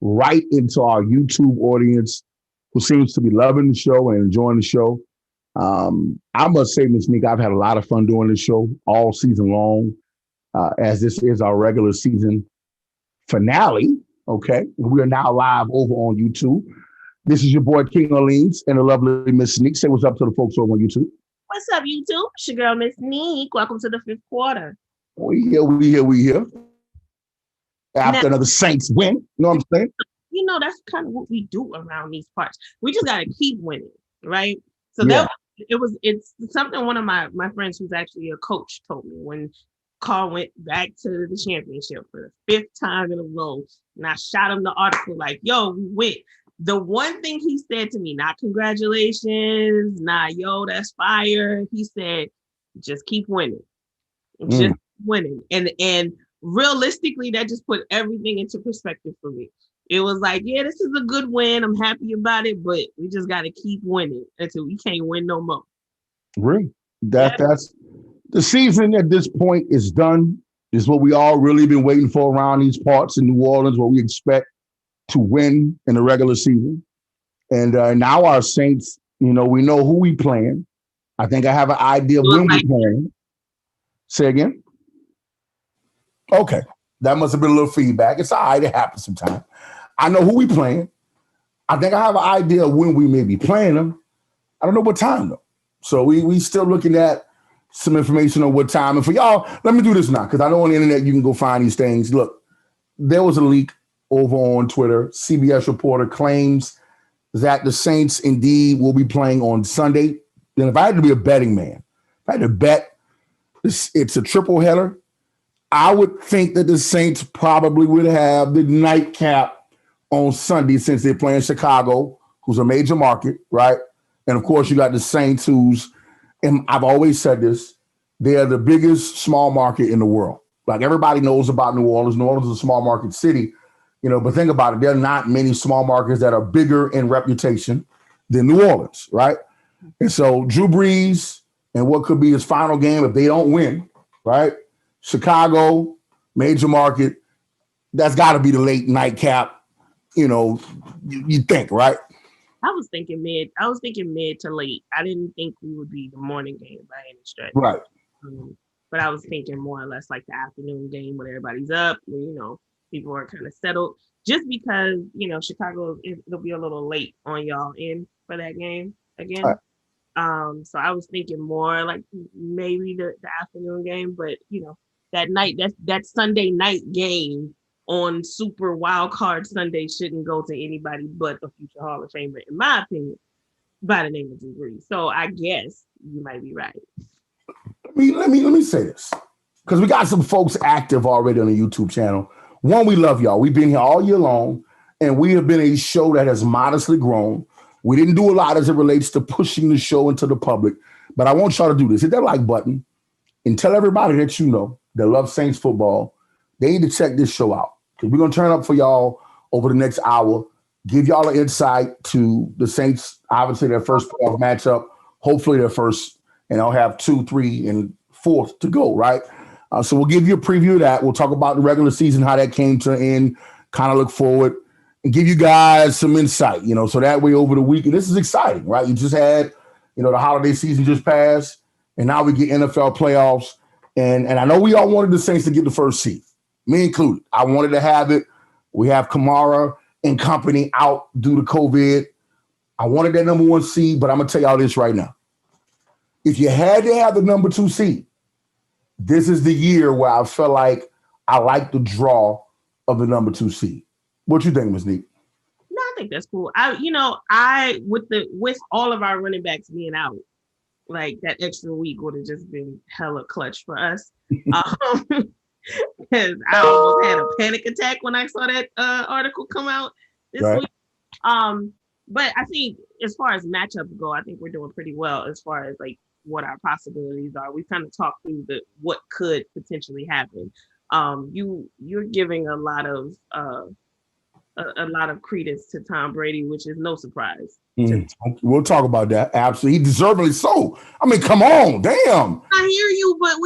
right into our YouTube audience who seems to be loving the show and enjoying the show. I must say, Ms. Neek, I've had a lot of fun doing this show all season long, as this is our regular season finale. Okay. We are now live over on YouTube. This is your boy, King Orleans, and the lovely Miss Neek. Say what's up to the folks over on YouTube. What's up, YouTube? It's your girl, Miss Neek. Welcome to the fifth quarter. We here. After Now, another Saints win. You know what I'm saying? That's kind of what we do around these parts. We just gotta keep winning, right? So Yeah. it's something one of my friends who's actually a coach told me when Carl went back to the championship for the fifth time in a row. And I shot him the article like, yo, we went. The one thing he said to me, not congratulations, not yo, that's fire. He said, just keep winning. Just winning. And realistically, that just put everything into perspective for me. It was like, yeah, this is a good win. I'm happy about it, but we just got to keep winning until we can't win no more. Really? That's the season at this point is done. Is what we all really been waiting for around these parts in New Orleans, what we expect to win in the regular season. And now our Saints, we know who we playing. I think I have an idea of when we playing. Say again? Okay. That must have been a little feedback. It's all right. It happens sometimes. I know who we playing. I think I have an idea of when we may be playing them. I don't know what time, though. So we still looking at some information on what time. And for y'all, let me do this now, because I know on the internet you can go find these things. Look, there was a leak over on Twitter. CBS reporter claims that the Saints indeed will be playing on Sunday. Then if I had to be a betting man, if I had to bet, it's a triple header, I would think that the Saints probably would have the nightcap on Sunday since they're playing Chicago, who's a major market, right? And of course, you got the Saints, and I've always said this, they're the biggest small market in the world. Like everybody knows about New Orleans. New Orleans is a small market city, but think about it. There are not many small markets that are bigger in reputation than New Orleans, right? And so Drew Brees and what could be his final game if they don't win, right? Chicago, major market, that's got to be the late nightcap, you think, right? I was thinking mid to late. I didn't think we would be the morning game by any stretch. Right. But I was thinking more or less like the afternoon game when everybody's up, when, people are kind of settled. Just because, Chicago, it'll be a little late on y'all end for that game again. Right. So I was thinking more like maybe the afternoon game, but, that night, that Sunday night game on Super Wild Card Sunday shouldn't go to anybody but a future Hall of Famer, in my opinion, by the name of Drew Brees. So I guess you might be right. Let me say this, because we got some folks active already on the YouTube channel. One, we love y'all. We've been here all year long, and we have been a show that has modestly grown. We didn't do a lot as it relates to pushing the show into the public, but I want y'all to do this. Hit that like button and tell everybody that love Saints football, they need to check this show out. Because we're going to turn up for y'all over the next hour, give y'all an insight to the Saints, obviously their first playoff matchup, hopefully their first, and I'll have 2, 3, and 4th to go, right? So we'll give you a preview of that. We'll talk about the regular season, how that came to an end, kind of look forward, and give you guys some insight, so that way over the week, and this is exciting, right? You just had, the holiday season just passed, and now we get NFL playoffs. And I know we all wanted the Saints to get the first seed, me included. I wanted to have it. We have Kamara and company out due to COVID. I wanted that number 1 seed, but I'm going to tell y'all this right now. If you had to have the number 2 seed, this is the year where I felt like I like the draw of the number 2 seed. What you think, Ms. Neek? No, I think that's cool. With all of our running backs being out, like that extra week would have just been hella clutch for us. Because I almost had a panic attack when I saw that article come out this week. But I think as far as matchups go, I think we're doing pretty well as far as like what our possibilities are. We kind of talked through what could potentially happen. You're giving a lot of credence to Tom Brady, which is no surprise. We'll talk about that. Absolutely. He deservedly so. I mean, come on, damn. I hear you, but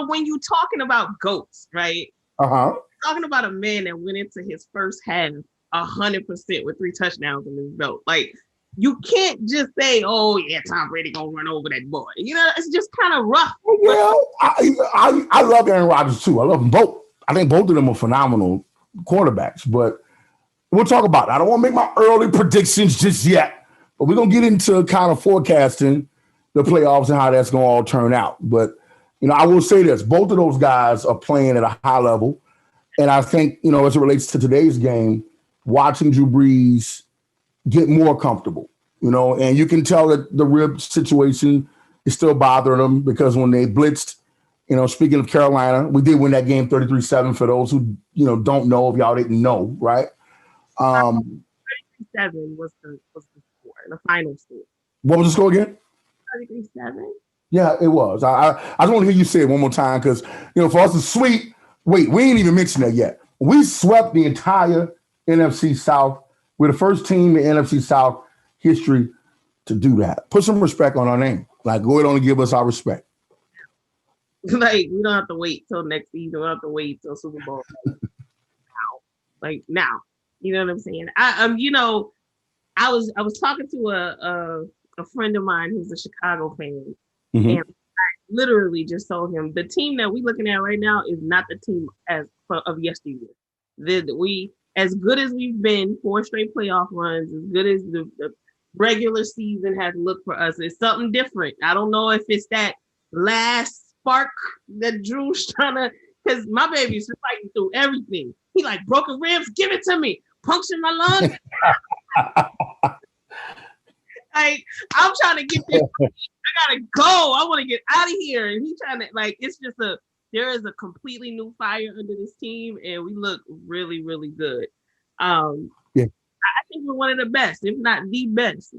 when you're talking about GOATs, right? Uh-huh. Talking about a man that went into his first half 100% with 3 touchdowns in his belt. Like, you can't just say, "Oh yeah, Tom Brady gonna run over that boy." You know, it's just kind of rough. Yeah, I love Aaron Rodgers too. I love them both. I think both of them are phenomenal quarterbacks. But we'll talk about it. I don't want to make my early predictions just yet. But we're gonna get into kind of forecasting the playoffs and how that's gonna all turn out. But I will say this: both of those guys are playing at a high level, and I think as it relates to today's game, watching Drew Brees get more comfortable, and you can tell that the rib situation is still bothering them because when they blitzed, speaking of Carolina, we did win that game 33-7 for those who, don't know, if y'all didn't know, right? 33-7 was the score, the final score. What was the score again? 33-7. Yeah, it was. I just want to hear you say it one more time because, for us to sweep, wait, we ain't even mentioned that yet. We swept the entire NFC South. We're the first team in NFC South history to do that. Put some respect on our name. Like, go ahead on and give us our respect. Like, we don't have to wait till next season. We don't have to wait till Super Bowl. Now. You know what I'm saying? I was talking to a friend of mine who's a Chicago fan, and I literally just told him the team that we're looking at right now is not the team of yesteryear. We, as good as we've been, 4 straight playoff runs, as good as the regular season has looked for us, it's something different. I don't know if it's that last spark that Drew's trying to, because my baby's fighting through everything. He like, broken ribs, give it to me. Puncture my lungs. Like, I'm trying to get this. I gotta go. I want to get out of here. And he's trying to, like, it's just there is a completely new fire under this team, and we look really, really good. Yeah. I think we're one of the best, if not the best.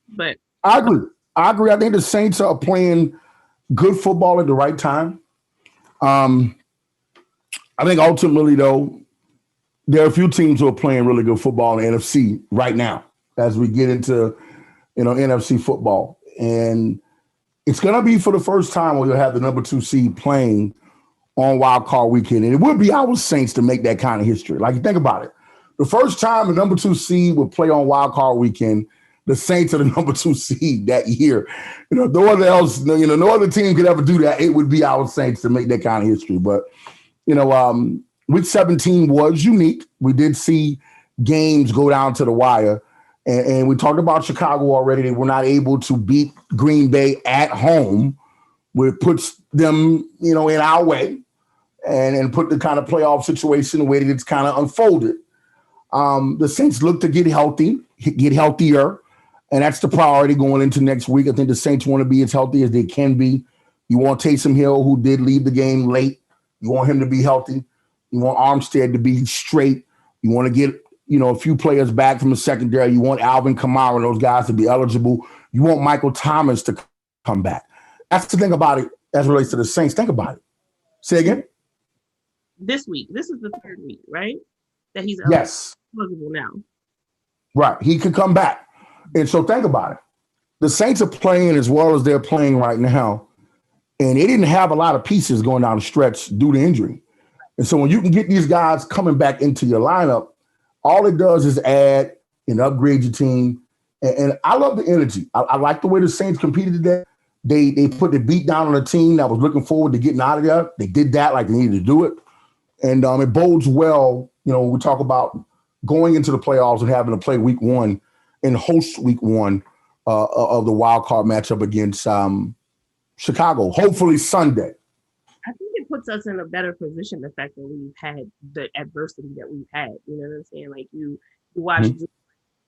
But I agree. I think the Saints are playing good football at the right time. I think ultimately, though, there are a few teams who are playing really good football in the NFC right now as we get into, NFC football. And it's going to be for the first time where you'll have the number 2 seed playing on Wild Card Weekend. And it would be our Saints to make that kind of history. Like, you think about it. The first time the number 2 seed would play on Wild Card Weekend, the Saints are the number 2 seed that year. No other team could ever do that. It would be our Saints to make that kind of history. But, Week 17 was unique. We did see games go down to the wire. And we talked about Chicago already. They were not able to beat Green Bay at home, which puts them, in our way and put the kind of playoff situation the way that it's kind of unfolded. The Saints look to get healthier, and that's the priority going into next week. I think the Saints want to be as healthy as they can be. You want Taysom Hill, who did leave the game late. You want him to be healthy. You want Armstead to be straight. You want to get, a few players back from the secondary. You want Alvin Kamara, those guys to be eligible. You want Michael Thomas to come back. That's the thing about it as it relates to the Saints. Think about it. Say again? This week. This is the 3rd week, right? That he's eligible now. Right. He could come back. And so think about it. The Saints are playing as well as they're playing right now. And they didn't have a lot of pieces going down the stretch due to injury. And so when you can get these guys coming back into your lineup, all it does is add and upgrade your team. And I love the energy. I like the way the Saints competed today. They put the beat down on a team that was looking forward to getting out of there. They did that like they needed to do it. And it bodes well, when we talk about going into the playoffs and having to play week 1 and host week 1 of the wild card matchup against Chicago, hopefully Sunday. I think it puts us in a better position, the fact that we've had the adversity that we've had. You know what I'm saying? Like, you watch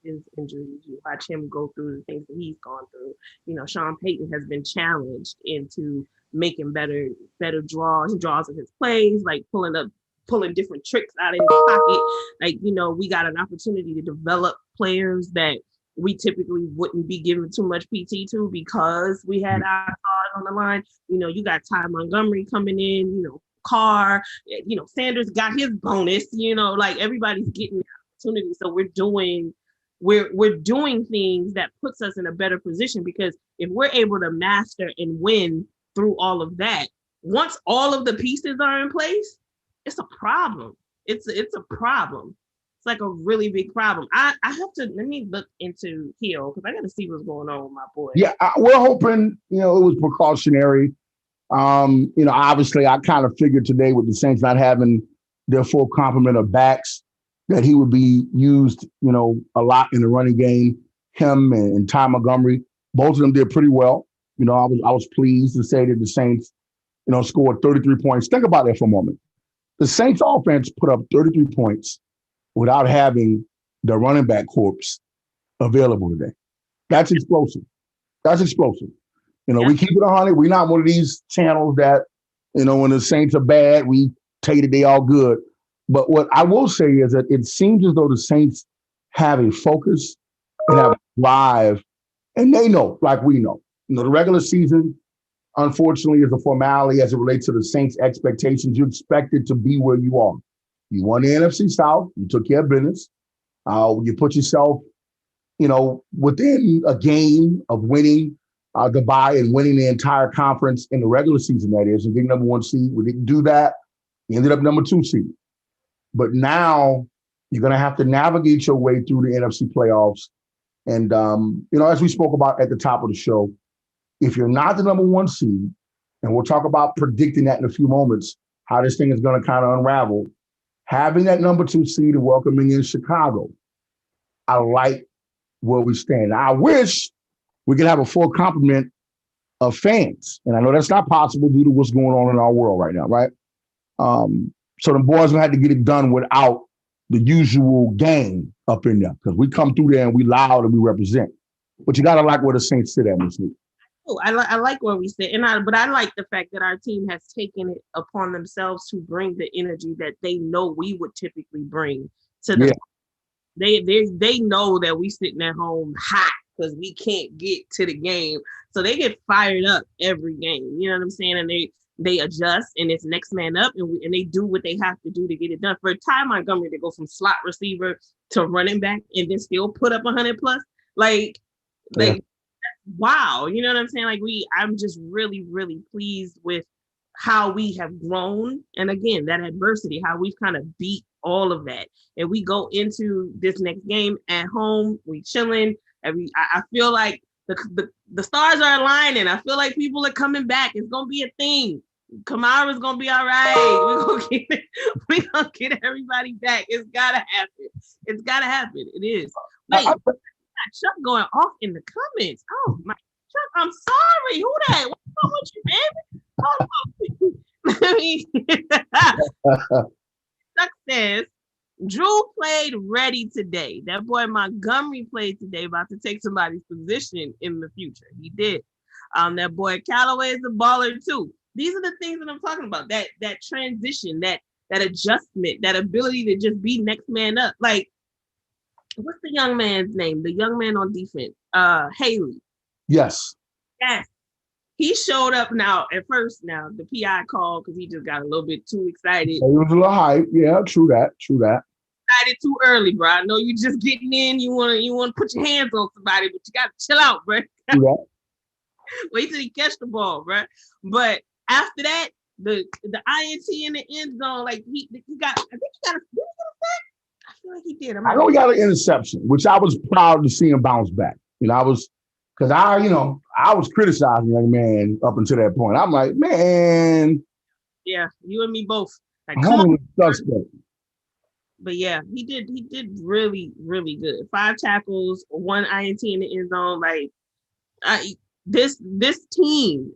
his injuries, you watch him go through the things that he's gone through. Sean Payton has been challenged into making better draws of his plays, like pulling different tricks out of his pocket. Like, we got an opportunity to develop players that we typically wouldn't be giving too much PT to because we had our cars on the line. You got Ty Montgomery coming in, Carr, Sanders got his bonus, like everybody's getting the opportunity. So we're doing things that puts us in a better position, because if we're able to master and win through all of that, once all of the pieces are in place, it's a problem. It's a problem. It's like a really big problem. I have to let me look into Hill because I got to see what's going on with my boy. Yeah, we're hoping, it was precautionary. Obviously I kind of figured today with the Saints not having their full complement of backs that he would be used, a lot in the running game. Him and Ty Montgomery, both of them did pretty well. I was pleased to say that the Saints, scored 33 points. Think about that for a moment. The Saints offense put up 33 points without having the running back corps available today. That's explosive. That's explosive. We keep it 100. We're not one of these channels that, when the Saints are bad, we tell you that they all good. But what I will say is that it seems as though the Saints have a focus and have a drive, and they know, like we know. The regular season, unfortunately, is a formality as it relates to the Saints' expectations. You expect it to be where you are. You won the NFC South. You took care of business. You put yourself, within a game of winning the bye and winning the entire conference in the regular season, that is, and getting number 1 seed. We didn't do that. We ended up number 2 seed. But now you're going to have to navigate your way through the NFC playoffs. And, as we spoke about at the top of the show, if you're not the number 1 seed, and we'll talk about predicting that in a few moments, how this thing is going to kind of unravel, having that number 2 seed and welcoming in Chicago, I like where we stand. I wish we could have a full complement of fans. And I know that's not possible due to what's going on in our world right now, right? So the boys gonna have to get it done without the usual gang up in there, because we come through there and we loud and we represent. But you gotta like where the Saints sit at, Ms. Lee. Oh, I like where we sit, but I like the fact that our team has taken it upon themselves to bring the energy that they know we would typically bring to them. Yeah. They know that we sitting at home hot because we can't get to the game, so they get fired up every game. You know what I'm saying? And they adjust, and it's next man up, and they do what they have to do to get it done. For Ty Montgomery to go from slot receiver to running back and then still put up 100 plus, wow, you know what I'm saying? I'm just really, really pleased with how we have grown. And again, that adversity, how we've kind of beat all of that. And we go into this next game at home, we chilling. I feel like the stars are aligning. I feel like people are coming back. It's going to be a thing. Kamara's going to be all right. We're going to get everybody back. It's got to happen. It's got to happen. It is. Wait. Chuck going off in the comments. Oh my Chuck, I'm sorry. Who that? What's wrong with you, baby? Chuck says Drew played ready today. That boy Montgomery played today, about to take somebody's position in the future. He did. That boy Callaway is a baller too. These are the things that I'm talking about. That transition, that adjustment, that ability to just be next man up. Like, what's the young man's name? The young man on defense, Haley. Yes. He showed up now. At first, the PI called because he just got a little bit too excited. He was a little hype. Yeah, true that. Excited too early, bro. I know you just getting in. You want to put your hands on somebody, but you got to chill out, bro. True that. Wait till he catch the ball, bro. But after that, the INT in the end zone, like he got. I think he got a sack. I feel like he did. I know he got an interception, which I was proud to see him bounce back. I was criticizing young man up until that point. I'm like, man. Yeah, you and me both. Like, but yeah, he did really, really good. 5 tackles, 1 INT in the end zone. Like, this team,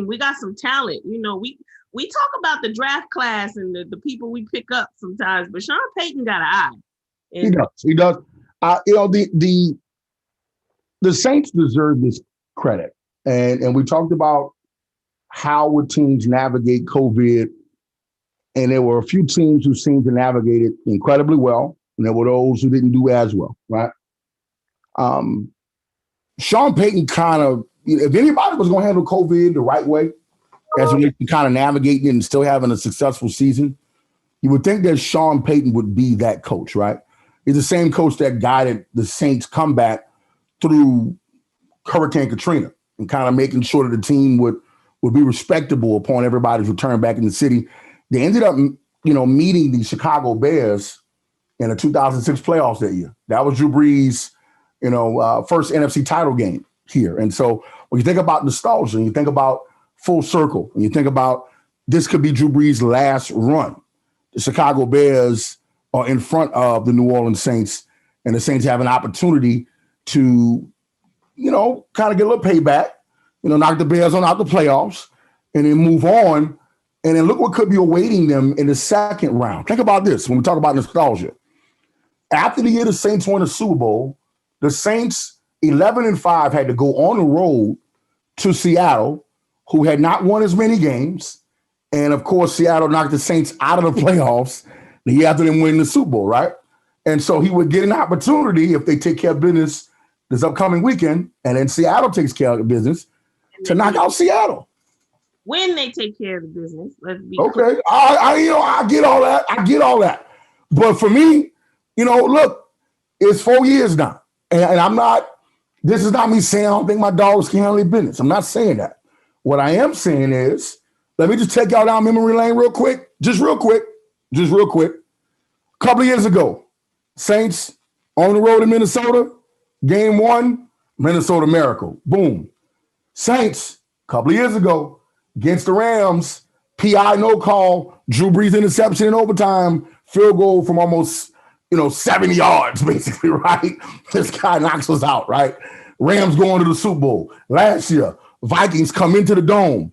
we got some talent. We talk about the draft class and the people we pick up sometimes, but Sean Payton got an eye. And he does. The Saints deserve this credit. And we talked about how would teams navigate COVID. And there were a few teams who seemed to navigate it incredibly well. And there were those who didn't do as well, right? Sean Payton kind of, if anybody was going to handle COVID the right way, as we kind of navigating and still having a successful season, you would think that Sean Payton would be that coach, right? He's the same coach that guided the Saints comeback through Hurricane Katrina and kind of making sure that the team would be respectable upon everybody's return back in the city. They ended up, meeting the Chicago Bears in the 2006 playoffs that year. That was Drew Brees', first NFC title game here. And so when you think about nostalgia, and you think about full circle, and you think about this could be Drew Brees' last run. The Chicago Bears are in front of the New Orleans Saints, and the Saints have an opportunity to, kind of get a little payback, knock the Bears on out the playoffs, and then move on. And then look what could be awaiting them in the second round. Think about this when we talk about nostalgia. After the year the Saints won the Super Bowl, the Saints 11-5 had to go on the road to Seattle, who had not won as many games. And of course, Seattle knocked the Saints out of the playoffs the year after them winning the Super Bowl, right? And so he would get an opportunity if they take care of business this upcoming weekend, and then Seattle takes care of the business to knock out Seattle. When they take care of the business, let's be okay. Clear. I get all that. I get all that. But for me, look, it's 4 years now, and I'm not. This is not me saying I don't think my dogs can handle their business. I'm not saying that. What I am saying is, let me just take y'all down memory lane real quick. Just real quick. A couple of years ago, Saints on the road in Minnesota, game 1, Minnesota Miracle. Boom. Saints, a couple of years ago, against the Rams, PI no call, Drew Brees interception in overtime, field goal from almost, 70 yards, basically, right? This guy knocks us out, right? Rams going to the Super Bowl. Last year, Vikings come into the Dome,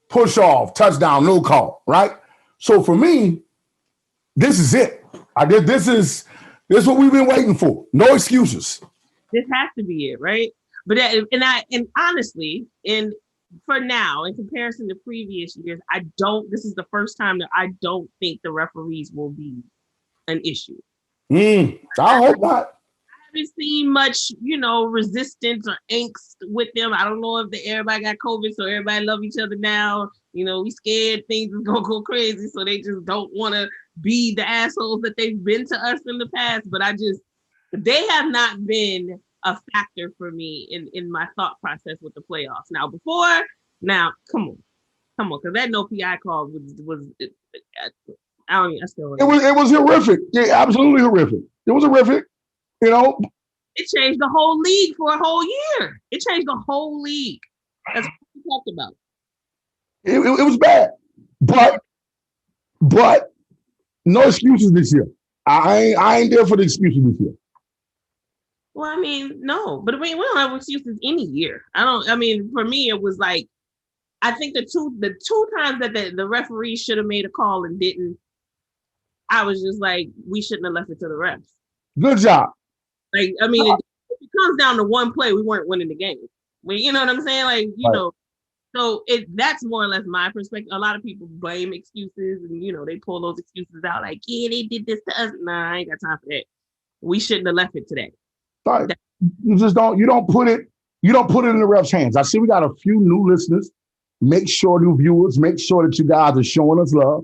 push off, touchdown, no call, right? So for me, this is it. This is what we've been waiting for. No excuses. This has to be it, right? But and honestly, for now, in comparison to previous years, this is the first time that I don't think the referees will be an issue. I hope not. I haven't seen much, resistance or angst with them. I don't know if everybody got COVID, so everybody love each other now. We scared things is gonna go crazy, so they just don't want to be the assholes that they've been to us in the past. But they have not been a factor for me in my thought process with the playoffs. Now, come on, because that no PI call was I don't. I still. It was horrific. Yeah, absolutely horrific. It was horrific. It changed the whole league for a whole year. It changed the whole league. That's what we talked about. It was bad, but no excuses this year. I ain't there for the excuses this year. Well, no, but we don't have excuses any year. For me, it was like, I think the two times that the referee should have made a call and didn't, I was just like, we shouldn't have left it to the refs. Good job. Like, it comes down to one play, we weren't winning the game. You know what I'm saying? Like, right. So that's more or less my perspective. A lot of people blame excuses and, they pull those excuses out like, yeah, they did this to us. Nah, I ain't got time for that. We shouldn't have left it to that. Right. You don't put it in the ref's hands. I see we got a few new listeners. New viewers, make sure that you guys are showing us love.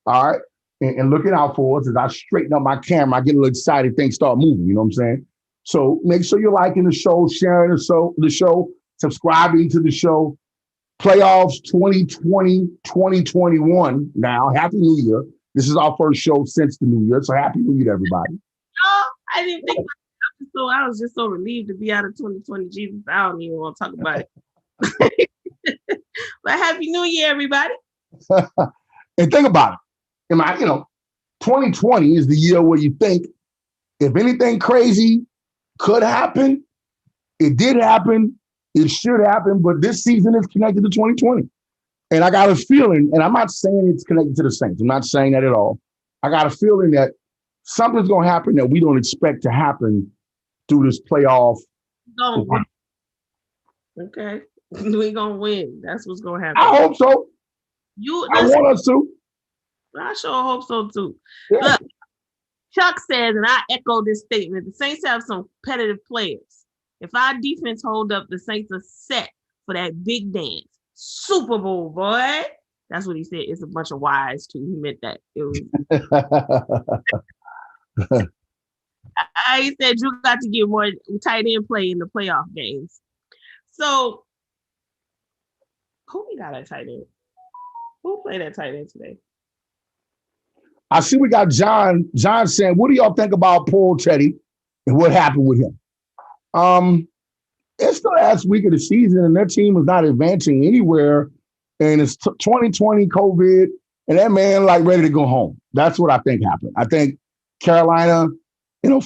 All right. And looking out for us as I straighten up my camera. I get a little excited, things start moving, you know what I'm saying? So make sure you're liking the show, sharing the show, subscribing to the show. Playoffs 2020, 2021 now. Happy New Year. This is our first show since the New Year. So happy New Year to everybody. Oh, I didn't think I was just so relieved to be out of 2020. Jesus, I don't even want to talk about it. But happy New Year, everybody. And think about it. 2020 is the year where you think if anything crazy could happen, it did happen, it should happen, but this season is connected to 2020. And I got a feeling, and I'm not saying it's connected to the Saints. I'm not saying that at all. I got a feeling that something's going to happen that we don't expect to happen through this playoff. Okay. We're going to win. That's what's going to happen. I hope so. I want us to. I sure hope so too. Yeah. Look, Chuck says, and I echo this statement, the Saints have some competitive players. If our defense hold up, the Saints are set for that big dance. Super Bowl, boy. That's what he said. It's a bunch of Y's too. He meant that. It was. He said you got to get more tight end play in the playoff games. So, who we got at tight end? Who played at tight end today? I see we got John. John saying, what do y'all think about poor Teddy and what happened with him? It's the last week of the season and their team is not advancing anywhere. And it's 2020 COVID, and that man like ready to go home. That's what I think happened. I think Carolina,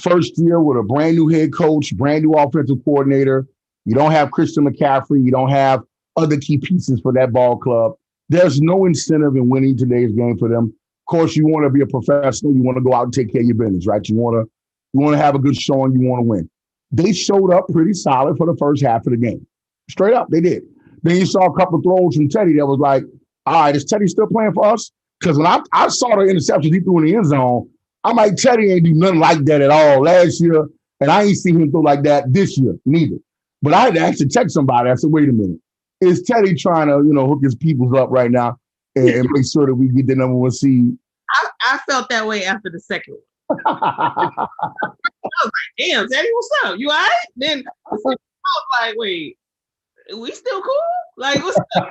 first year with a brand new head coach, brand new offensive coordinator. You don't have Christian McCaffrey. You don't have other key pieces for that ball club. There's no incentive in winning today's game for them. Of course, you want to be a professional. You want to go out and take care of your business, right? You want to have a good showing. You want to win. They showed up pretty solid for the first half of the game. Straight up, they did. Then you saw a couple of throws from Teddy that was like, all right, is Teddy still playing for us? Because when I saw the interceptions he threw in the end zone, I'm like, Teddy ain't do nothing like that at all last year, and I ain't seen him throw like that this year, neither. But I had to actually text somebody. I said, wait a minute. Is Teddy trying to, hook his peoples up right now and make sure that we get the number one seed? I felt that way after the second one. I was like, damn, Teddy, what's up? You all right? Then I was like, wait, we still cool? Like, what's up?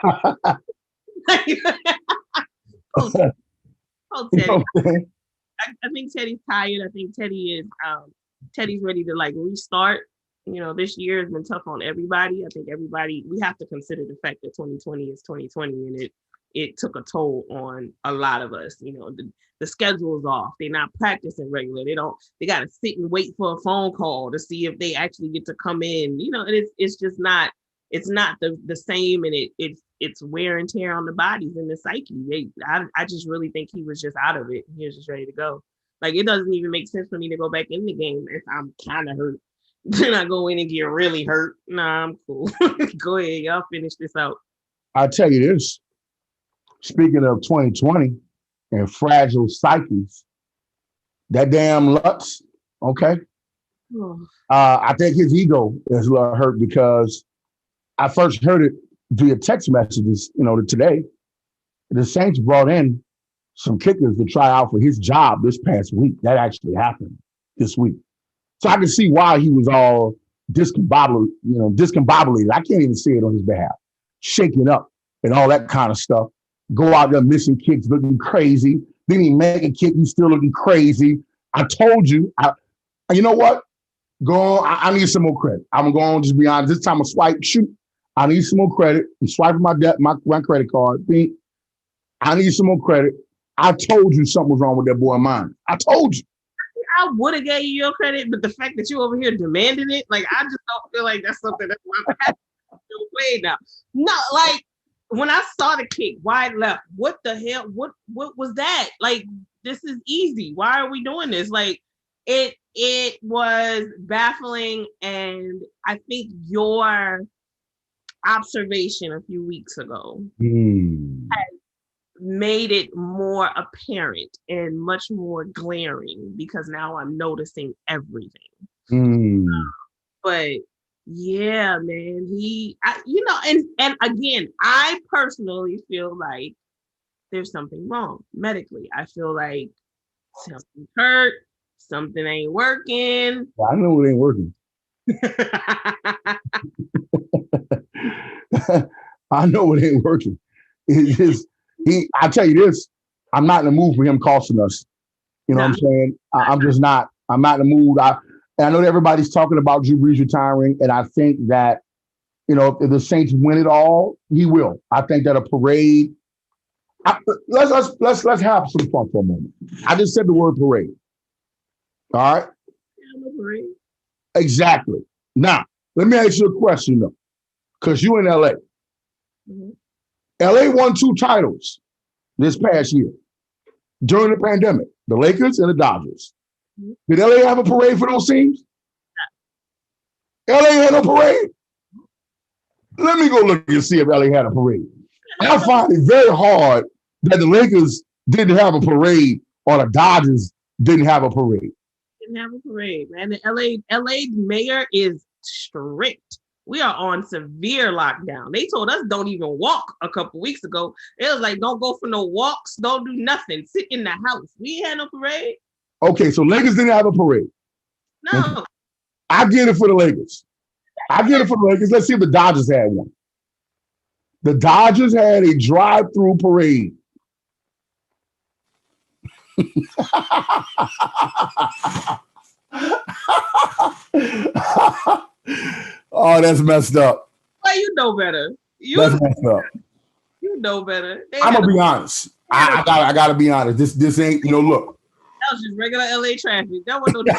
Oh, Teddy. I think Teddy's tired. I think Teddy's ready to like restart. This year has been tough on everybody. I think we have to consider the fact that 2020 is 2020 and it took a toll on a lot of us. The schedule is off. They're not practicing regular. They got to sit and wait for a phone call to see if they actually get to come in. And it's just not, it's not the same. And it's wear and tear on the bodies and the psyche. I just really think he was just out of it. He was just ready to go. Like, it doesn't even make sense for me to go back in the game if I'm kind of hurt. Then I go in and get really hurt. Nah, I'm cool. Go ahead. Y'all finish this out. I'll tell you this. Speaking of 2020 and fragile psyches, that damn Lutz, okay? I think his ego is a little hurt because I first heard it via text messages, today. The Saints brought in some kickers to try out for his job this past week. That actually happened this week. So I can see why he was all discombobulated. I can't even say it on his behalf. Shaking up and all that kind of stuff. Go out there missing kicks, looking crazy. Then he make a kick, he's still looking crazy. I told you. You know what? Go on. I need some more credit. I'm going to just be honest. This time I swipe, shoot. I need some more credit. I'm swiping my credit card. I need some more credit. I told you something was wrong with that boy mine. I told you. I would have gave you your credit, but the fact that you over here demanding it, like, I just don't feel like that's something that's my way now. No, like, when I saw the kick wide left, what the hell? What was that? Like, this is easy. Why are we doing this? Like, it was baffling, and I think your observation a few weeks ago has made it more apparent and much more glaring because now I'm noticing everything. But yeah, man, and again, I personally feel like there's something wrong medically. I feel like something hurt, something ain't working. Well, I know it ain't working. I know it ain't working. It is. I tell you this, I'm not in the mood for him costing us. You know what I'm saying? I'm just not. I'm not in the mood. I know that everybody's talking about Drew Brees retiring, and I think that, if the Saints win it all, he will. I think that a parade. Let's have some fun for a moment. I just said the word parade. All right. Parade. Exactly. Now, let me ask you a question though, because you in LA. Mm-hmm. LA won 2 titles this past year during the pandemic, the Lakers and the Dodgers. Did LA have a parade for those teams? LA had no parade? Let me go look and see if LA had a parade. I find it very hard that the Lakers didn't have a parade or the Dodgers didn't have a parade. Didn't have a parade, man. The LA mayor is strict. We are on severe lockdown. They told us don't even walk a couple weeks ago. It was like, don't go for no walks, don't do nothing. Sit in the house. We ain't had no parade. Okay, so Lakers didn't have a parade. No. I get it for the Lakers. Let's see if the Dodgers had one. The Dodgers had a drive-through parade. Oh, that's messed up. Well, you know better. That's messed up. You know better. I'm gonna be honest. I gotta be honest. This ain't, look. That was just regular LA traffic. That wasn't no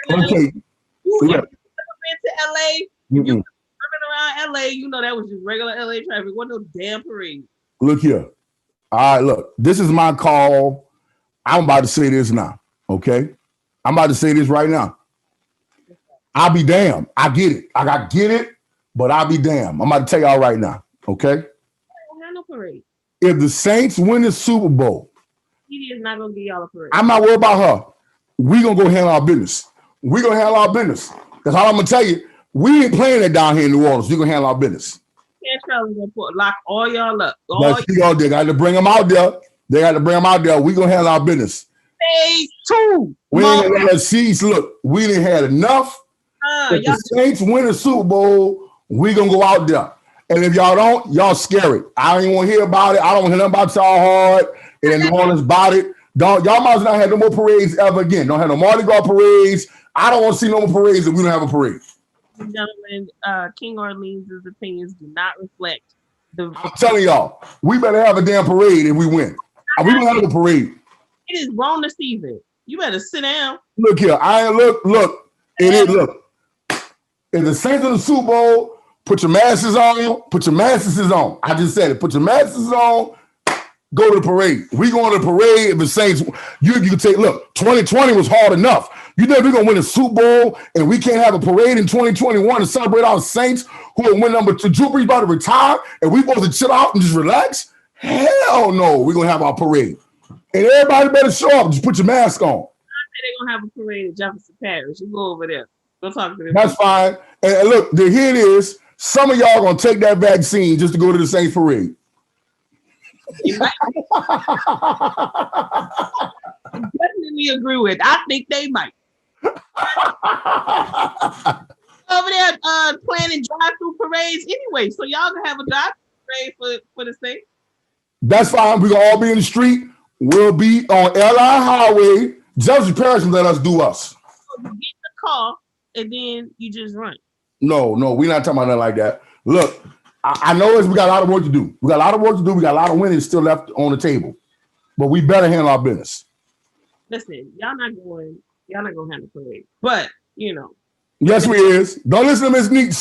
Okay. You ever been to LA? You driven around LA, you know that was just regular LA traffic. Wasn't no damn parade. Look here. All right, look. This is my call. I'm about to say this now. Okay? I'm about to say this right now. I'll be damned. I get it. I get it, but I'll be damned. I'm about to tell y'all right now. Okay? I don't have no parade. If the Saints win the Super Bowl, He is not gonna give y'all a parade. I'm not worried about her. We gonna go handle our business. We gonna handle our business. That's all I'm gonna tell you. We ain't playing that down here in New Orleans. We gonna handle our business. Cantrell is gonna lock all y'all up. They got to bring them out there. They got to bring them out there. We gonna handle our business. Phase 2. We ain't gonna let seats. Look, we didn't have enough. If the Saints win the Super Bowl, we gonna go out there. And if y'all don't, y'all scary. I don't even want to hear about it. I don't want to hear nothing about y'all hard and New Orleans about it. Y'all might as well not have no more parades ever again. Don't have no Mardi Gras parades. I don't want to see no more parades if we don't have a parade. Gentlemen, King Orleans' opinions do not reflect the. I'm telling y'all, we better have a damn parade if we win. We don't have a parade. It is wrong this season. You better sit down. Look here. Look. It is. Look. If the Saints in the Super Bowl, put your masks on. Put your masks on. I just said it. Put your masks on. Go to the parade. We going to the parade if the Saints. You can take. Look, 2020 was hard enough. You know we're gonna win a Super Bowl and we can't have a parade in 2021 to celebrate our Saints who will win number 2. Drew Brees about to retire and we supposed to chill out and just relax? Hell no. We're gonna have our parade. And everybody better show up. Just put your mask on. I say they're gonna have a parade at Jefferson Parish. You go over there. Go talk to them. That's fine. And look, here it is. Some of y'all gonna take that vaccine just to go to the Saints parade. Definitely agree with. I think they might. Over there planning drive-through parades anyway, so y'all can have a drive-through parade for the Saints. That's fine. We're gonna all be in the street. We'll be on LI Highway. Jefferson Parish can let us do us. So you get in the car and then you just run. No, we're not talking about nothing like that. Look, I know we got a lot of work to do. We got a lot of work to do. We got a lot of winnings still left on the table. But we better handle our business. Listen, y'all not gonna handle parade. But Yes, we is. Don't listen to Miss Neat.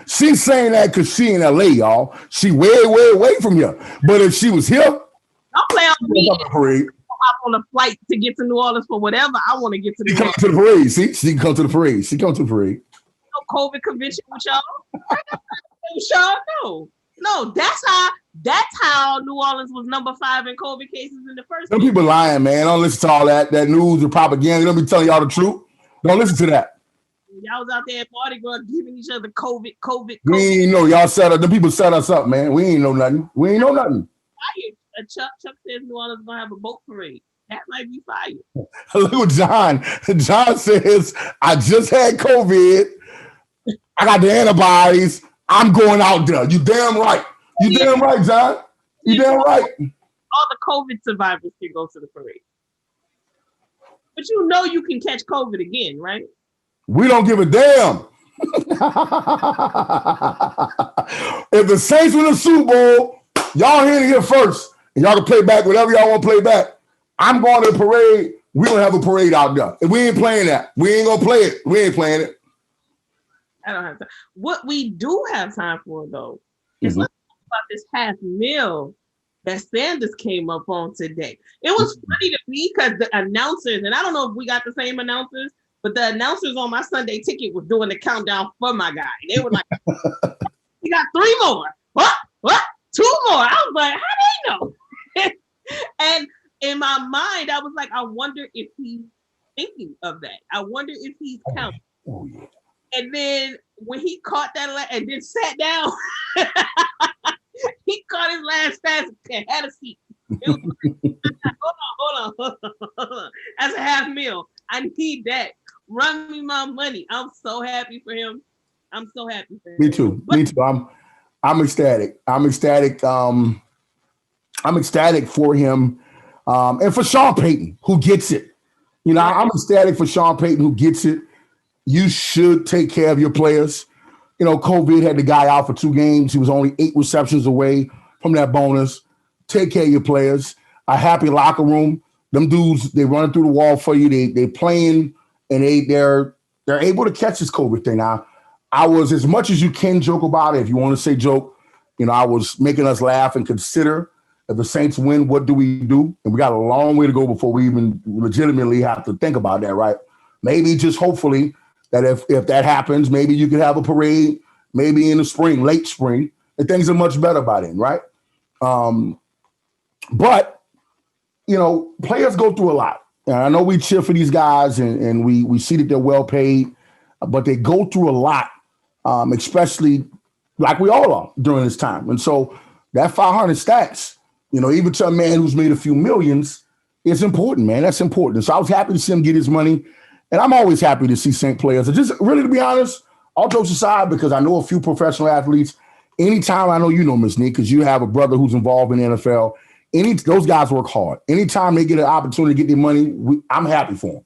She's saying that because she in LA, y'all. She way away from here. But if she was here, don't play on me. Parade. Hop on a flight to get to New Orleans for whatever I want to get to. She come to the parade. See, she come to the parade. She come to the parade. No COVID convention with y'all. No. That's how New Orleans was number 5 in COVID cases in the first. Some people lying, man. Don't listen to all that news or propaganda. Don't be telling y'all the truth. Don't listen to that. Y'all was out there at Mardi Gras giving each other COVID. We ain't know. Y'all set up. The people set us up, man. We ain't know nothing. Chuck says New Orleans gonna have a boat parade. That might be fire. Look what John. John says, I just had COVID. I got the antibodies. I'm going out there. You damn right. You damn right, John. You damn right. All the COVID survivors can go to the parade. But you can catch COVID again, right? We don't give a damn. If the Saints win the Super Bowl, y'all here first. And y'all can play back whatever y'all want to play back. I'm going to the parade. We don't have a parade out there. And we ain't playing that. We ain't going to play it. We ain't playing it. I don't have time. What we do have time for, though, is let's talk about this $500,000 that Sanders came up on today. It was funny to me because the announcers, and I don't know if we got the same announcers, but the announcers on my Sunday ticket was doing the countdown for my guy. They were like, "We got 3 more. What? 2 more?" I was like, "How they know?" And in my mind, I was like, "I wonder if he's thinking of that. I wonder if he's counting." Oh yeah. And then when he caught that and then sat down, he caught his last fast and had a seat. It was like, hold on. That's a $500,000. I need that. Run me my money. I'm so happy for him. Me too. I'm ecstatic. I'm ecstatic for him and for Sean Payton, who gets it. You know, I'm ecstatic for Sean Payton, who gets it. You should take care of your players. You know, COVID had the guy out for 2 games. He was only 8 receptions away from that bonus. Take care of your players. A happy locker room. Them dudes, they running through the wall for you. They playing, and they're able to catch this COVID thing. Now, I was, as much as you can joke about it, if you want to say joke, you know, I was making us laugh and consider, if the Saints win, what do we do? And we got a long way to go before we even legitimately have to think about that, right? Maybe just hopefully that if that happens, maybe you could have a parade, maybe in the spring, late spring, and things are much better by then, right? But, you know, players go through a lot. And I know we cheer for these guys and we see that they're well paid, but they go through a lot, especially like we all are during this time. And so that 500 stacks, you know, even to a man who's made a few millions, it's important, man. That's important. So I was happy to see him get his money. And I'm always happy to see Saint players. And just really, to be honest, all jokes aside, because I know a few professional athletes, anytime I know you know, Ms. Neek, because you have a brother who's involved in the NFL, those guys work hard. Anytime they get an opportunity to get their money, I'm happy for them.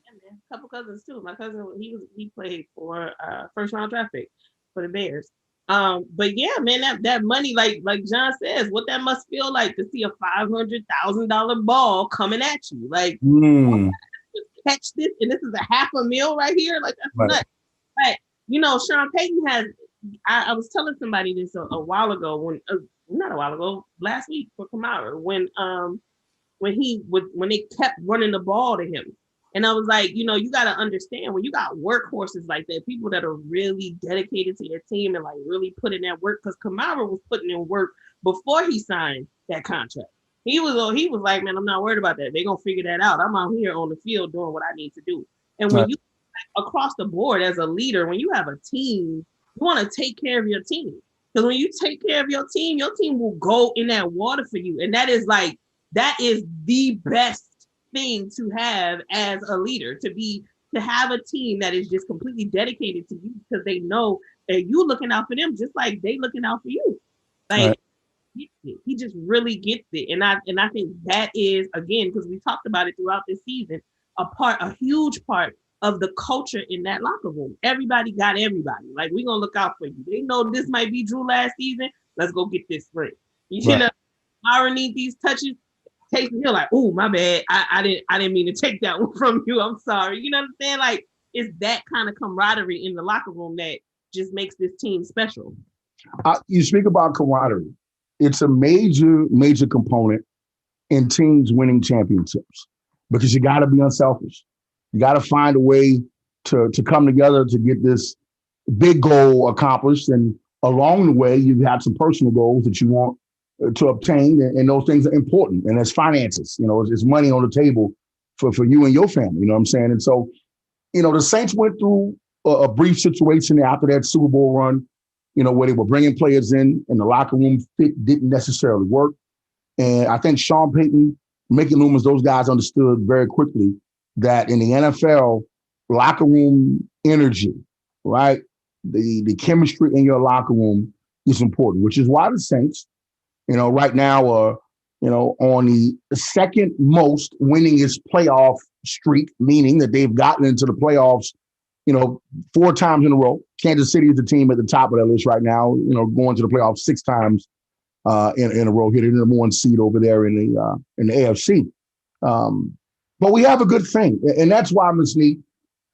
Yeah, man. A couple cousins too. My cousin, he played for first round draft pick for the Bears. But yeah, man, that money, like John says, what that must feel like to see a $500,000 ball coming at you. Like, catch this, and this is a $500,000 right here. Like, that's nuts. But you know, Sean Payton has. I was telling somebody this a while ago not a while ago, last week for Kamara when they kept running the ball to him. And I was like, you know, you got to understand when you got workhorses like that, people that are really dedicated to your team and like really put in that work, because Kamara was putting in work before he signed that contract. He was like, man, I'm not worried about that. They're going to figure that out. I'm out here on the field doing what I need to do. And when you, across the board as a leader, when you have a team, you want to take care of your team. Because when you take care of your team will go in that water for you. And that is the best thing to have as a leader, to have a team that is just completely dedicated to you, because they know that you looking out for them just like they looking out for you. Like, he just really gets it. And I think that is, again, because we talked about it throughout this season, a huge part of the culture in that locker room. Everybody got everybody. Like, we're gonna look out for you. They know this might be Drew last season. Let's go get this spring. You know, Myron need these touches. Taysom Hill like, oh, my bad. I didn't mean to take that one from you. I'm sorry. You know what I'm saying? Like, it's that kind of camaraderie in the locker room that just makes this team special. You speak about camaraderie. It's a major, major component in teams winning championships, because you got to be unselfish. You got to find a way to come together to get this big goal accomplished. And along the way, you've had some personal goals that you want to obtain, and those things are important. And it's finances, you know, it's money on the table for you and your family, you know what I'm saying? And so, you know, the Saints went through a brief situation after that Super Bowl run, you know, where they were bringing players in and the locker room fit didn't necessarily work. And I think Sean Payton, Mickey Loomis, those guys understood very quickly that in the NFL, locker room energy, right? The chemistry in your locker room is important, which is why the Saints, you know, right now are, you know, on the second most winningest playoff streak, meaning that they've gotten into the playoffs, you know, 4 times in a row. Kansas City is the team at the top of that list right now, you know, going to the playoffs 6 times in a row, hitting the number 1 seed over there in the AFC. But we have a good thing. And that's why, Ms. Neek,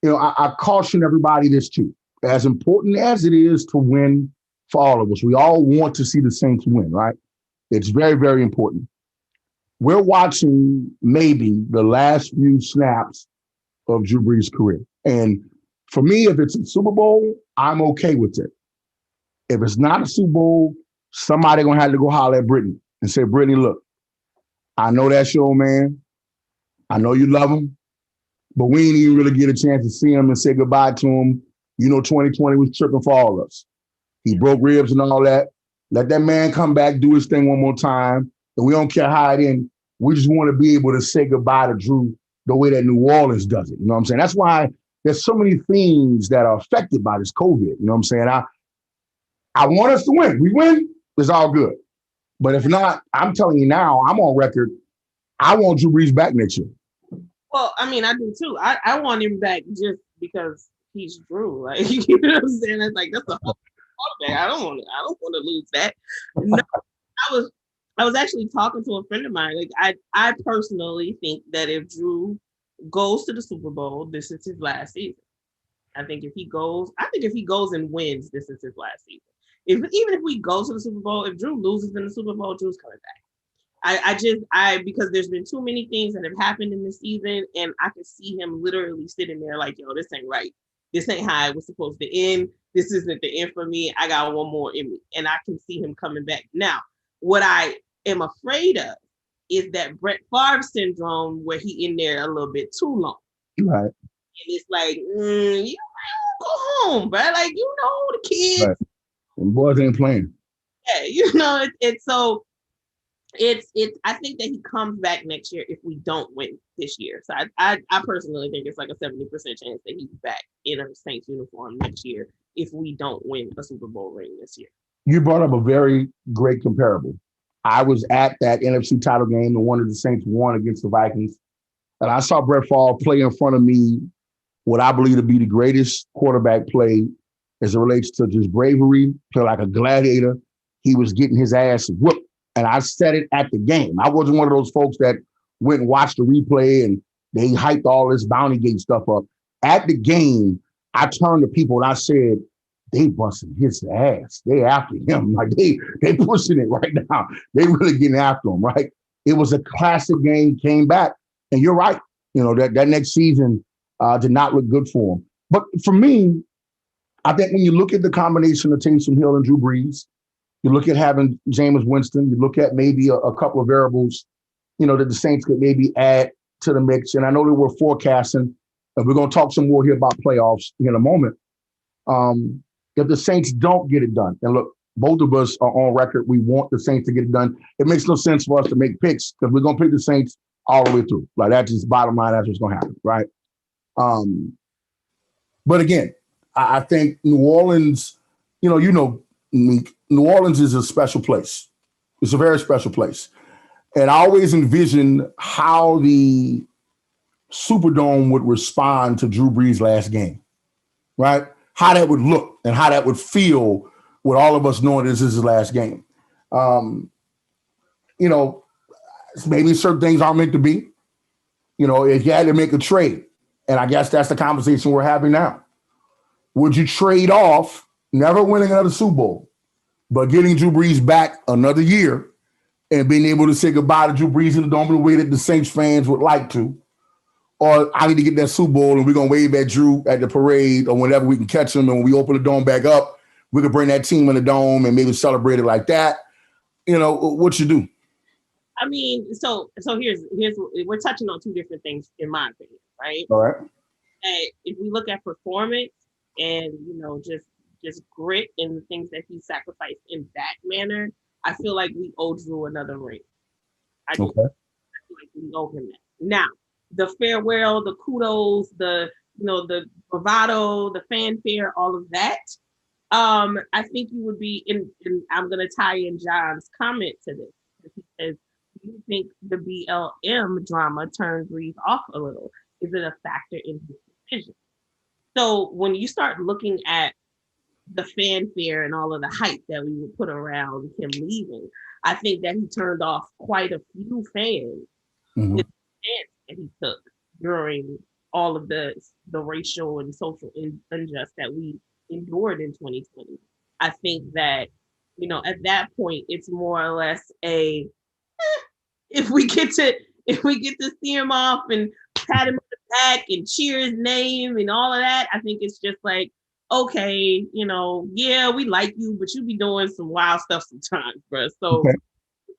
you know, I caution everybody this too. As important as it is to win for all of us, we all want to see the Saints win, right? It's very, very important. We're watching maybe the last few snaps of Drew Brees' career. And for me, if it's a Super Bowl, I'm okay with it. If it's not a Super Bowl, somebody going to have to go holler at Brittany and say, Brittany, look, I know that's your old man. I know you love him, but we ain't even really get a chance to see him and say goodbye to him. You know, 2020 was tripping for all of us. He broke ribs and all that. Let that man come back, do his thing one more time. And we don't care how it ends. We just want to be able to say goodbye to Drew the way that New Orleans does it. You know what I'm saying? That's why there's so many things that are affected by this COVID. You know what I'm saying? I want us to win. We win, it's all good. But if not, I'm telling you now, I'm on record. I want Drew Brees back next year. Well, I mean, I do too. I want him back just because he's Drew. Like, you know what I'm saying? It's like, that's a whole quarterback. I don't want to lose that. No, I was I was actually talking to a friend of mine. Like, I personally think that if Drew goes to the Super Bowl, this is his last season. I think if he goes and wins, this is his last season. Even if we go to the Super Bowl, if Drew loses in the Super Bowl, Drew's coming back. Because there's been too many things that have happened in this season, and I can see him literally sitting there like, yo, this ain't right. This ain't how it was supposed to end. This isn't the end for me. I got one more in me. And I can see him coming back. Now, what I am afraid of is that Brett Favre syndrome where he in there a little bit too long. Right. And it's like, you go home, bro. Like, the kids. Right. And boys ain't playing. Yeah, it's so it's I think that he comes back next year if we don't win this year. So I personally think it's like a 70% chance that he's back in a Saints uniform next year if we don't win a Super Bowl ring this year. You brought up a very great comparable. I was at that NFC title game, the one of the Saints won against the Vikings, and I saw Brett Favre play in front of me what I believe to be the greatest quarterback play as it relates to just bravery, play like a gladiator. He was getting his ass whooped. And I said it at the game. I wasn't one of those folks that went and watched the replay and they hyped all this Bounty Gate stuff up. At the game, I turned to people and I said, they busting his ass. They after him. Like they pushing it right now. They really getting after him, right? It was a classic game, came back. And you're right. That next season did not look good for him. But for me, I think when you look at the combination of Taysom Hill and Drew Brees, you look at having Jameis Winston, you look at maybe a couple of variables, that the Saints could maybe add to the mix. And I know that we're forecasting, and we're going to talk some more here about playoffs in a moment. If the Saints don't get it done, and look, both of us are on record, we want the Saints to get it done. It makes no sense for us to make picks because we're going to pick the Saints all the way through. Like, that's just bottom line, that's what's going to happen, right? But again, I think New Orleans, New Orleans is a special place. It's a very special place. And I always envision how the Superdome would respond to Drew Brees' last game, right? How that would look and how that would feel with all of us knowing this is his last game. Maybe certain things aren't meant to be. If you had to make a trade, and I guess that's the conversation we're having now. Would you trade off never winning another Super Bowl, but getting Drew Brees back another year and being able to say goodbye to Drew Brees in the dome the way that the Saints fans would like to? Or I need to get that Super Bowl and we're going to wave at Drew at the parade or whenever we can catch him. And when we open the dome back up, we could bring that team in the dome and maybe celebrate it like that. What you do? I mean, so here's we're touching on two different things in my opinion, right? All right. And if we look at performance and just grit and the things that he sacrificed in that manner, I feel like we owe Drew another ring. I feel like we owe him that. Now, the farewell, the kudos, the bravado, the fanfare, all of that. I think you would be in I'm gonna tie in John's comment to this. He says, do you think the BLM drama turned Brees off a little? Is it a factor in his decision? So when you start looking at the fanfare and all of the hype that we would put around him leaving, I think that he turned off quite a few fans with the stance that he took during all of the racial and social unrest that we endured in 2020. I think that, at that point, it's more or less if we get to see him off and pat him on the back and cheer his name and all of that, I think it's just like, okay, yeah, we like you, but you be doing some wild stuff sometimes, bro. So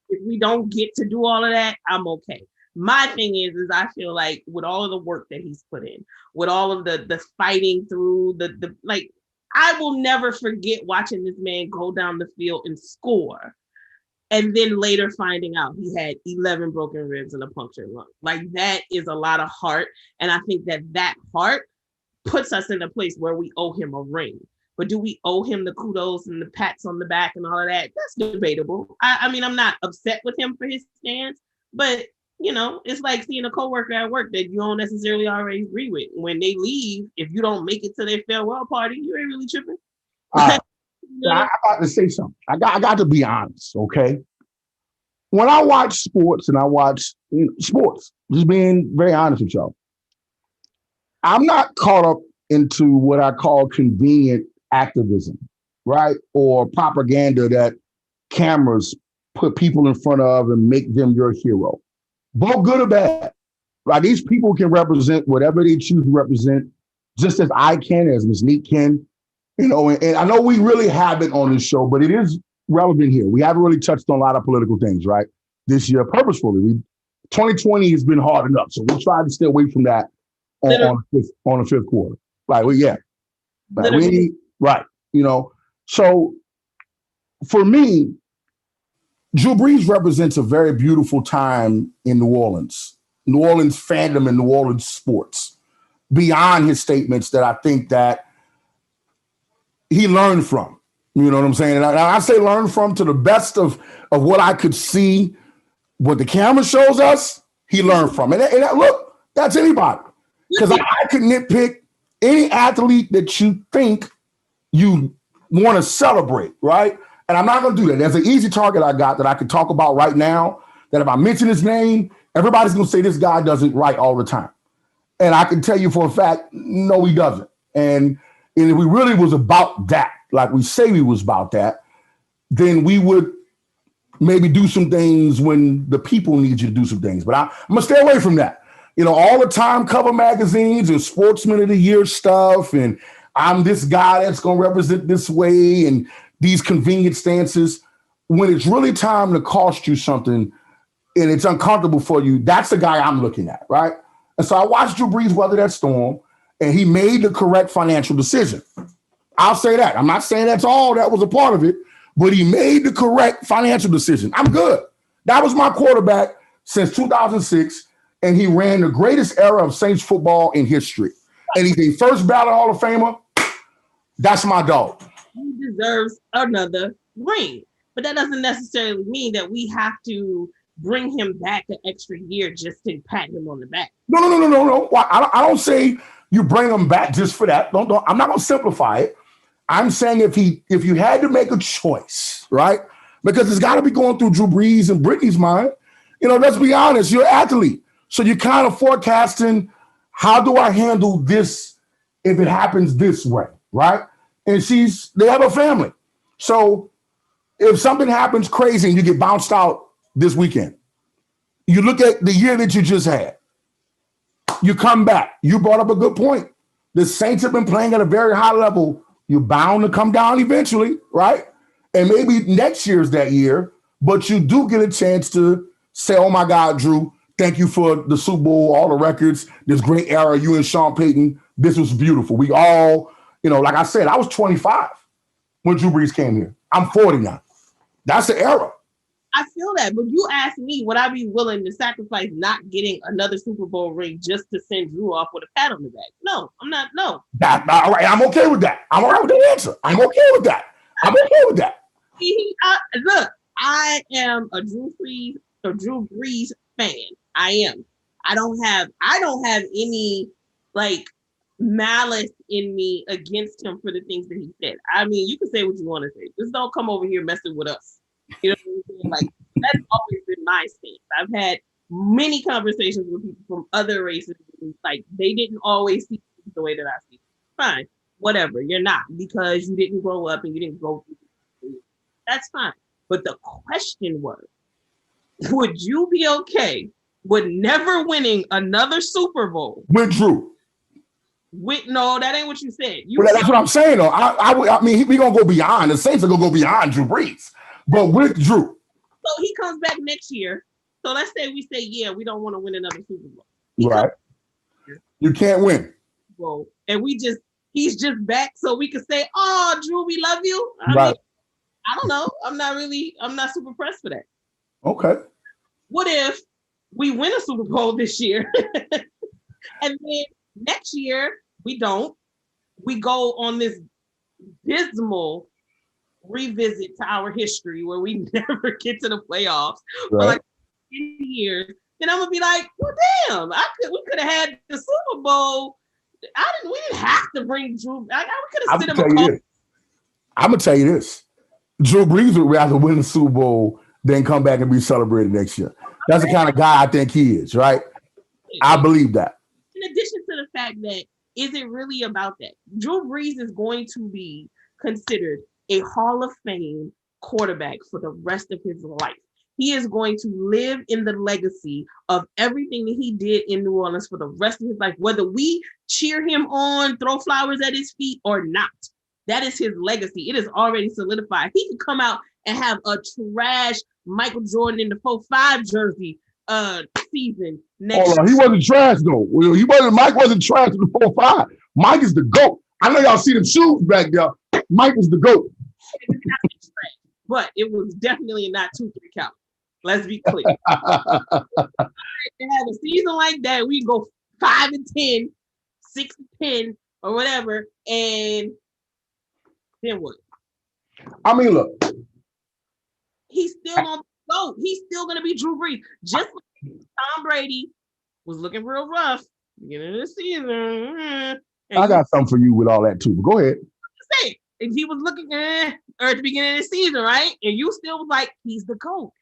if we don't get to do all of that, I'm okay. My thing is I feel like with all of the work that he's put in, with all of the fighting through the I will never forget watching this man go down the field and score. And then later finding out he had 11 broken ribs and a punctured lung. Like, that is a lot of heart. And I think that heart puts us in a place where we owe him a ring. But do we owe him the kudos and the pats on the back and all of that? That's debatable. I mean, I'm not upset with him for his stance, but it's like seeing a coworker at work that you don't necessarily already agree with. When they leave, if you don't make it to their farewell party, you ain't really tripping. I got to say something. I got to be honest, okay? When I watch sports and I watch sports, just being very honest with y'all, I'm not caught up into what I call convenient activism, right? Or propaganda that cameras put people in front of and make them your hero. Both good or bad. Right? These people can represent whatever they choose to represent, just as I can, as Ms. Neat can. And I know we really haven't on this show, but it is relevant here. We haven't really touched on a lot of political things, right? This year, purposefully. 2020 has been hard enough, so we tried to stay away from that on the fifth quarter. Right? Well, yeah. Right. So for me, Drew Brees represents a very beautiful time in New Orleans fandom and New Orleans sports, beyond his statements that I think that he learned from. You know what I'm saying? And I say learn from to the best of what I could see, what the camera shows us, he learned from. And look, that's anybody. Because I could nitpick any athlete that you think you want to celebrate, right? And I'm not going to do that. There's an easy target I got that I can talk about right now that if I mention his name, everybody's going to say this guy does it right all the time. And I can tell you for a fact, no, he doesn't. And if we really was about that, like we say we was about that, then we would maybe do some things when the people need you to do some things. But I'm going to stay away from that. All the time cover magazines and Sportsman of the Year stuff, and I'm this guy that's going to represent this way, and these convenient stances. When it's really time to cost you something and it's uncomfortable for you, that's the guy I'm looking at, right? And so I watched Drew Brees weather that storm, and he made the correct financial decision. I'll say that. I'm not saying that's all that was a part of it, but he made the correct financial decision. I'm good. That was my quarterback since 2006, and he ran the greatest era of Saints football in history. And he's a first ballot Hall of Famer. That's my dog. He deserves another ring. But that doesn't necessarily mean that we have to bring him back an extra year just to pat him on the back. No. I don't say you bring him back just for that. Don't. I'm not going to simplify it. I'm saying if you had to make a choice, right? Because it's got to be going through Drew Brees and Brittany's mind. Let's be honest, you're an athlete. So you're kind of forecasting, how do I handle this if it happens this way, right? And they have a family. So if something happens crazy and you get bounced out this weekend, you look at the year that you just had, you come back. You brought up a good point. The Saints have been playing at a very high level. You're bound to come down eventually, right? And maybe next year's that year, but you do get a chance to say, oh my God, Drew, thank you for the Super Bowl, all the records, this great era, you and Sean Payton. This was beautiful. We all, like I said, I was 25 when Drew Brees came here. I'm 40 now. That's the era. I feel that, but you asked me, would I be willing to sacrifice not getting another Super Bowl ring just to send Drew off with a pat on the back? No, I'm not. No. All right, I'm okay with that. I'm all right with the answer. I'm okay with that. Look, I am a Drew Brees fan. I am. I don't have any malice in me against him for the things that he said. I mean, you can say what you want to say. Just don't come over here messing with us. You know what I'm saying? That's always been my stance. I've had many conversations with people from other races. They didn't always see the way that I see it. Fine, whatever. You're not, because you didn't grow up and you didn't go through it. That's fine. But the question was, would you be okay with never winning another Super Bowl? With Drew. No, that ain't what you said. That's what I'm saying, though. I mean, we're going to go beyond. The Saints are going to go beyond Drew Brees. But with Drew. So he comes back next year. So let's say we say, yeah, we don't want to win another Super Bowl. Right. You can't win. Well, and he's just back so we can say, oh, Drew, we love you. I mean, I don't know. I'm not super pressed for that. Okay. What if we win a Super Bowl this year and then next year we don't? We go on this dismal revisit to our history where we never get to the playoffs for Right. like 10 years, then I'm gonna be like, well, damn, we could have had the Super Bowl. We didn't have to bring Drew. We could have sent him a call. I'm gonna tell you this. Drew Brees would rather win the Super Bowl than come back and be celebrated next year. That's the kind of guy I think he is, right? I believe that. In addition to the fact that, is it really about that? Drew Brees is going to be considered a Hall of Fame quarterback for the rest of his life. He is going to live in the legacy of everything that he did in New Orleans for the rest of his life, whether we cheer him on, throw flowers at his feet or not. That is his legacy. It is already solidified. He can come out and have a trash Michael Jordan in the 4-5 jersey season next year. He wasn't trash though. Mike wasn't trash in the 4-5. Mike is the GOAT. I know y'all see them shoes back there. Mike was the GOAT. But it was definitely not 2-3 count. Let's be clear. To have a season like that, we go 5-10, 6-10, or whatever, and then what? I mean, look. He's still gonna go. He's still gonna be Drew Brees. Just like Tom Brady was looking real rough beginning of the season. I got something for you with all that too. But go ahead. Say, if he was looking or at the beginning of the season, right? And you still was like, he's the GOAT.